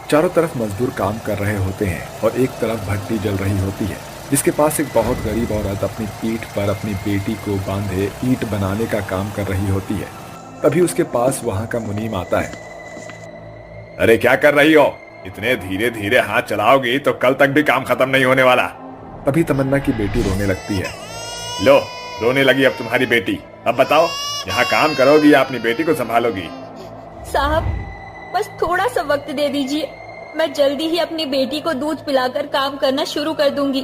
चारों तरफ मजदूर काम कर रहे होते हैं और एक तरफ भट्टी जल रही होती है, जिसके पास एक बहुत गरीब औरत अपनी पीठ पर अपनी बेटी को बांधे ईंट बनाने का काम कर रही होती है। तभी उसके पास वहां का मुनीम आता है। अरे क्या कर रही हो? इतने धीरे धीरे हाथ चलाओगी तो कल तक भी काम खत्म नहीं होने वाला। तभी तमन्ना की बेटी रोने लगती है। लो, रोने लगी अब तुम्हारी बेटी। अब बताओ, यहाँ काम करोगी या अपनी बेटी को संभालोगी? साहब, बस थोड़ा सा वक्त दे दीजिए, मैं जल्दी ही अपनी बेटी को दूध पिलाकर काम करना शुरू कर दूंगी।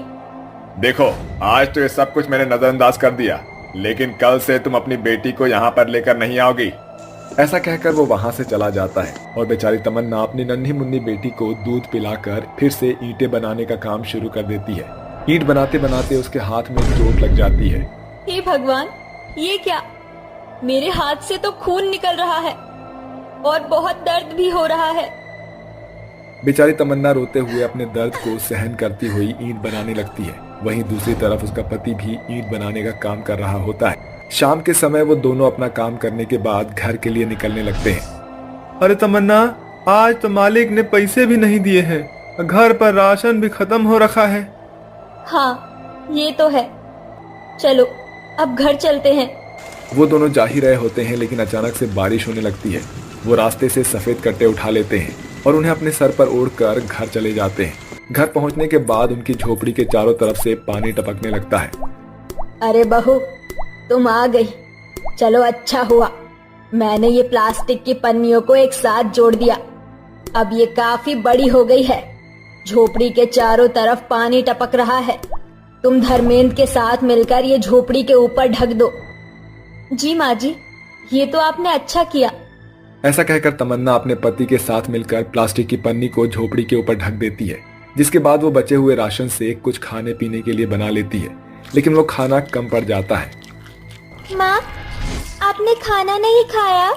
देखो, आज तो ये सब कुछ मैंने नजरअंदाज कर दिया, लेकिन कल से तुम अपनी बेटी को यहाँ पर लेकर नहीं आओगी। ऐसा कहकर वो वहां से चला जाता है और बेचारी तमन्ना अपनी नन्ही मुन्नी बेटी को दूध पिलाकर फिर से ईंटें बनाने का काम शुरू कर देती है। ईंट बनाते बनाते उसके हाथ में चोट लग जाती है। हे भगवान, ये क्या? मेरे हाथ से तो खून निकल रहा है और बहुत दर्द भी हो रहा है। बेचारी तमन्ना रोते हुए अपने दर्द को सहन करती हुई ईंट बनाने लगती है। वहीं दूसरी तरफ उसका पति भी ईंट बनाने का काम कर रहा होता है। शाम के समय वो दोनों अपना काम करने के बाद घर के लिए निकलने लगते हैं। अरे तमन्ना, आज तो मालिक ने पैसे भी नहीं दिए हैं, घर पर राशन भी खत्म हो रखा है। हाँ, ये तो है। चलो अब घर चलते हैं। वो दोनों जा ही रहे होते हैं, लेकिन अचानक से बारिश होने लगती है। वो रास्ते से सफेद कट्टे उठा लेते हैं और उन्हें अपने सर पर ओढ़कर घर चले जाते हैं। घर पहुंचने के बाद उनकी झोपड़ी के चारों तरफ से पानी टपकने लगता है। अरे बहू, तुम आ गई। चलो, अच्छा हुआ मैंने ये प्लास्टिक की पन्नियों को एक साथ जोड़ दिया। अब ये काफी बड़ी हो गई है। झोपड़ी के चारों तरफ पानी टपक रहा है। तुम धर्मेंद्र के साथ मिलकर ये झोपड़ी के ऊपर ढक दो। जी माँ जी, ये तो आपने अच्छा किया। ऐसा कहकर तमन्ना अपने पति के साथ मिलकर प्लास्टिक की पन्नी को झोपड़ी के ऊपर ढक देती है, जिसके बाद वो बचे हुए राशन से कुछ खाने पीने के लिए बना लेती है, लेकिन वो खाना कम पड़ जाता है। माँ, आपने खाना नहीं खाया?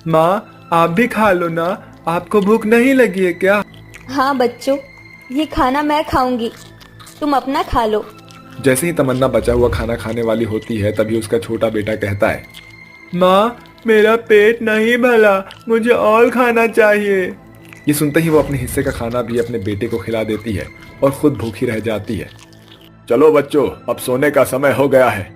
माँ, आप भी खा लो ना, आपको भूख नहीं लगी है क्या? हाँ बच्चों, ये खाना मैं खाऊंगी, तुम अपना खा लो। जैसे ही तमन्ना बचा हुआ खाना खाने वाली होती है, तभी उसका छोटा बेटा कहता है, माँ, मेरा पेट नहीं भला, मुझे और खाना चाहिए। ये सुनते ही वो अपने हिस्से का खाना भी अपने बेटे को खिला देती है और खुद भूखी रह जाती है। चलो बच्चों, अब सोने का समय हो गया है।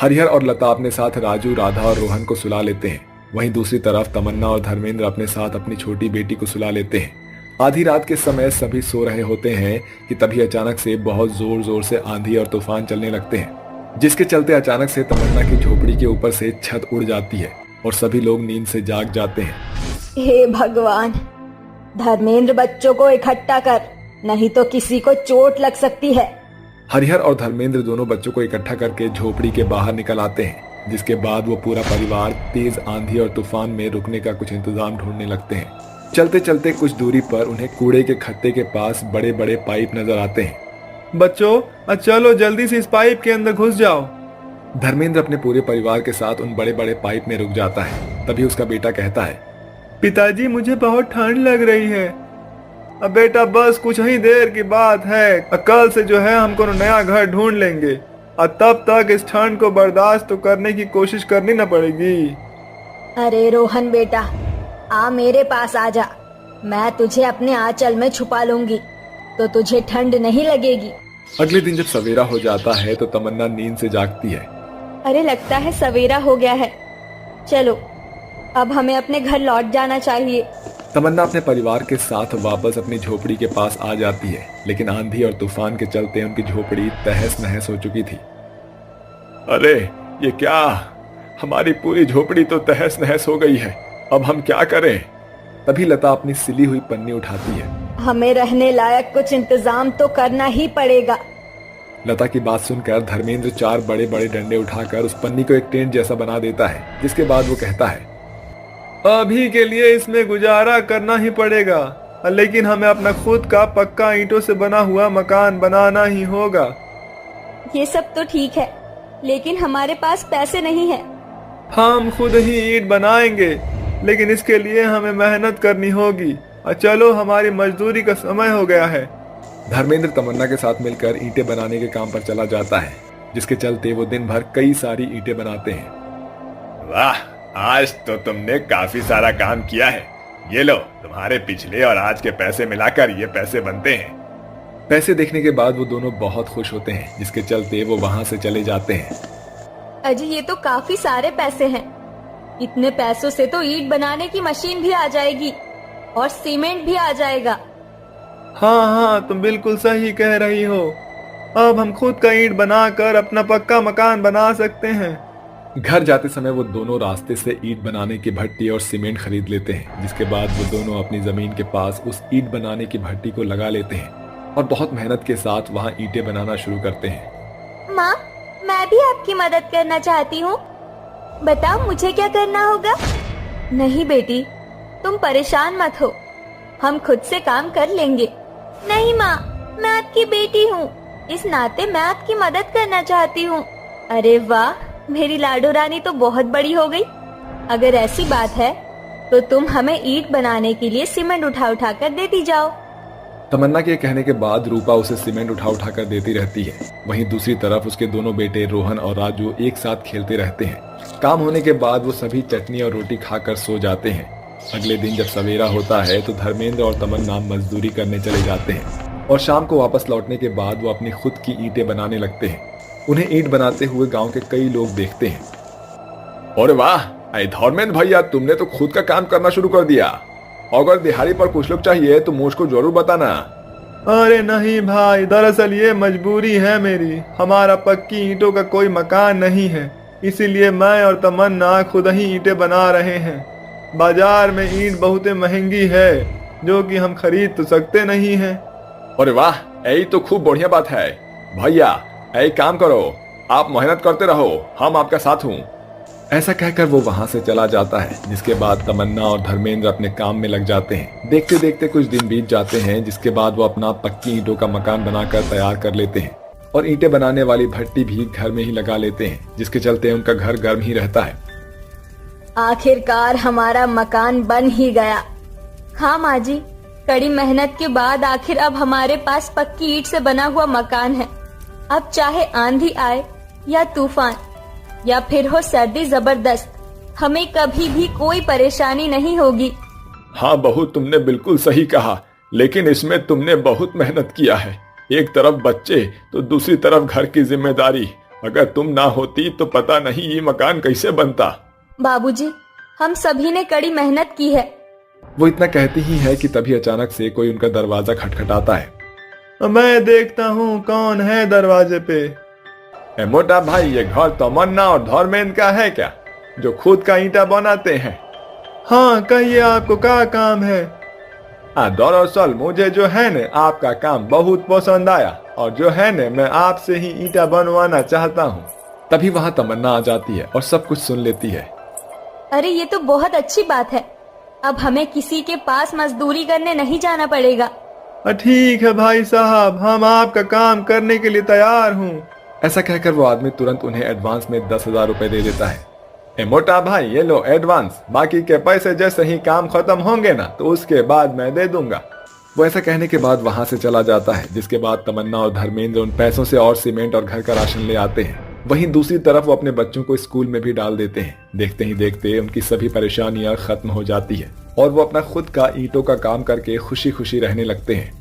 हरिहर और लता अपने साथ राजू, राधा और रोहन को सुला लेते हैं। वहीं दूसरी तरफ तमन्ना और धर्मेंद्र अपने साथ अपनी छोटी बेटी को सुला लेते हैं। आधी रात के समय सभी सो रहे होते हैं कि तभी अचानक से बहुत जोर जोर से आंधी और तूफान चलने लगते हैं, जिसके चलते अचानक से तमन्ना की झोपड़ी के ऊपर से छत उड़ जाती है और सभी लोग नींद से जाग जाते हैं। हे भगवान, धर्मेंद्र बच्चों को इकट्ठा कर, नहीं तो किसी को चोट लग सकती है। हरिहर और धर्मेंद्र दोनों बच्चों को इकट्ठा करके झोपड़ी के बाहर निकल आते हैं, जिसके बाद वो पूरा परिवार तेज आंधी और तूफान में रुकने का कुछ इंतजाम ढूंढने लगते हैं। चलते चलते कुछ दूरी पर उन्हें कूड़े के खत्ते के पास बड़े बड़े पाइप नजर आते हैं। बच्चों, चलो जल्दी से इस पाइप के अंदर घुस जाओ। धर्मेंद्र अपने पूरे परिवार के साथ उन बड़े बड़े पाइप में रुक जाता है। तभी उसका बेटा कहता है, पिताजी, मुझे बहुत ठंड लग रही है। अब बेटा, बस कुछ ही देर की बात है, कल से जो है हमको नया घर ढूंढ लेंगे और तब तक इस ठंड को बर्दाश्त तो करने की कोशिश करनी न पड़ेगी। अरे रोहन बेटा, आ मेरे पास आ जा, मैं तुझे अपने आंचल में छुपा लूंगी तो तुझे ठंड नहीं लगेगी। अगले दिन जब सवेरा हो जाता है तो तमन्ना नींद से जागती है। अरे लगता है सवेरा हो गया है, चलो अब हमें अपने घर लौट जाना चाहिए। तमन्ना अपने परिवार के साथ वापस अपनी झोपड़ी के पास आ जाती है, लेकिन आंधी और तूफान के चलते उनकी झोपड़ी तहस नहस हो चुकी थी। अरे ये क्या, हमारी पूरी झोपड़ी तो तहस नहस हो गई है, अब हम क्या करें? तभी लता अपनी सिली हुई पन्नी उठाती है। हमें रहने लायक कुछ इंतजाम तो करना ही पड़ेगा। लता की बात सुनकर धर्मेंद्र 4 बड़े बड़े डंडे उठाकर उस पन्नी को एक टेंट जैसा बना देता है, जिसके बाद वो कहता है, अभी के लिए इसमें गुजारा करना ही पड़ेगा, लेकिन हमें अपना खुद का पक्का ईंटों से बना हुआ मकान बनाना ही होगा। ये सब तो ठीक है, लेकिन हमारे पास पैसे नहीं है। हम खुद ही ईंट बनाएंगे, लेकिन इसके लिए हमें मेहनत करनी होगी। चलो, हमारी मजदूरी का समय हो गया है। धर्मेंद्र तमन्ना के साथ मिलकर ईंटें बनाने के काम पर चला जाता है, जिसके चलते वो दिन भर कई सारी ईंटें बनाते हैं। वाह, आज तो तुमने काफी सारा काम किया है। ये लो, तुम्हारे पिछले और आज के पैसे मिलाकर ये पैसे बनते हैं। पैसे देखने के बाद वो दोनों बहुत खुश होते हैं, जिसके चलते वो वहां से चले जाते हैं। अजी ये तो काफी सारे पैसे हैं। इतने पैसों से तो ईंट बनाने की मशीन भी आ जाएगी और सीमेंट भी आ जाएगा। हाँ हाँ, तुम बिल्कुल सही कह रही हो। अब हम खुद का ईंट बनाकर अपना पक्का मकान बना सकते हैं। घर जाते समय वो दोनों रास्ते से ईंट बनाने की भट्टी और सीमेंट खरीद लेते हैं, जिसके बाद वो दोनों अपनी जमीन के पास उस ईंट बनाने की भट्टी को लगा लेते हैं और बहुत मेहनत के साथ वहाँ ईंटें बनाना शुरू करते हैं। माँ, मैं भी आपकी मदद करना चाहती हूँ। बताओ मुझे क्या करना होगा? नहीं बेटी, तुम परेशान मत हो, हम खुद से काम कर लेंगे। नहीं माँ, मैं आपकी बेटी हूँ, इस नाते मैं आपकी मदद करना चाहती हूँ। अरे वाह, मेरी लाडो रानी तो बहुत बड़ी हो गई। अगर ऐसी बात है तो तुम हमें ईंट बनाने के लिए सीमेंट उठा उठा कर देती जाओ। तमन्ना के कहने के बाद रूपा उसे सीमेंट उठा उठा कर देती रहती है। वहीं दूसरी तरफ उसके दोनों बेटे रोहन और राजू एक साथ खेलते रहते हैं। काम होने के बाद वो सभी चटनी और रोटी खाकर सो जाते हैं। अगले दिन जब सवेरा होता है तो धर्मेंद्र और तमन्ना मजदूरी करने चले जाते हैं और शाम को वापस लौटने के बाद वो अपनी खुद की ईंटें बनाने लगते हैं। उन्हें ईंट बनाते हुए गांव के कई लोग देखते हैं। अरे वाह, धर्मेंद्र भैया, तुमने तो खुद का काम करना शुरू कर दिया। अगर दिहाड़ी पर कुछ लोग चाहिए तो मुझको जरूर बताना। अरे नहीं भाई, दरअसल ये मजबूरी है मेरी। हमारा पक्की ईंटों का कोई मकान नहीं है, इसीलिए मैं और तमन्ना खुद ही ईंटें बना रहे हैं। बाजार में ईंट बहुत महंगी है, जो कि हम खरीद तो सकते नहीं हैं। अरे वाह, यही तो खूब बढ़िया बात है। भैया एक काम करो, आप मेहनत करते रहो, हम आपका साथ हूँ। ऐसा कहकर वो वहां से चला जाता है, जिसके बाद तमन्ना और धर्मेंद्र अपने काम में लग जाते हैं। देखते देखते कुछ दिन बीत जाते हैं, जिसके बाद वो अपना पक्की ईंटों का मकान बनाकर तैयार कर लेते हैं और ईंटें बनाने वाली भट्टी भी घर में ही लगा लेते हैं, जिसके चलते उनका घर गर्म ही रहता है। आखिरकार हमारा मकान बन ही गया। हाँ माँ जी, कड़ी मेहनत के बाद आखिर अब हमारे पास पक्की ईंट से बना हुआ मकान है। अब चाहे आंधी आए या तूफान या फिर हो सर्दी जबरदस्त, हमें कभी भी कोई परेशानी नहीं होगी। हाँ बहू, तुमने बिल्कुल सही कहा, लेकिन इसमें तुमने बहुत मेहनत किया है। एक तरफ बच्चे तो दूसरी तरफ घर की जिम्मेदारी। अगर तुम ना होती तो पता नहीं ये मकान कैसे बनता। बाबूजी, हम सभी ने कड़ी मेहनत की है। वो इतना कहती ही है कि तभी अचानक से कोई उनका दरवाजा खटखटाता है। मैं देखता हूँ कौन है दरवाजे पे। मोटा भाई, ये घर तमन्ना और धर्मेंद्र का है क्या, जो खुद का ईंटा बनाते हैं? हाँ, कहिए आपको क्या काम है? दरअसल मुझे जो है न आपका काम बहुत पसंद आया और जो है न मैं आपसे ही ईंटा बनवाना चाहता हूँ। तभी वहाँ तमन्ना आ जाती है और सब कुछ सुन लेती है। अरे ये तो बहुत अच्छी बात है, अब हमें किसी के पास मजदूरी करने नहीं जाना पड़ेगा। ठीक है भाई साहब, हम आपका काम करने के लिए तैयार हूँ। ऐसा कहकर वो आदमी तुरंत उन्हें एडवांस में 10,000 रुपए दे देता है। मोटा भाई, ये लो एडवांस, बाकी के पैसे जैसे ही काम खत्म होंगे ना तो उसके बाद मैं दे दूंगा। वो ऐसा कहने के बाद वहां से चला जाता है, जिसके बाद तमन्ना और धर्मेंद्र उन पैसों से और सीमेंट और घर का राशन ले आते हैं। वहीं दूसरी तरफ वो अपने बच्चों को स्कूल में भी डाल देते हैं। देखते ही देखते उनकी सभी परेशानियां खत्म हो जाती है और वो अपना खुद का ईंटों का काम करके खुशी खुशी रहने लगते हैं।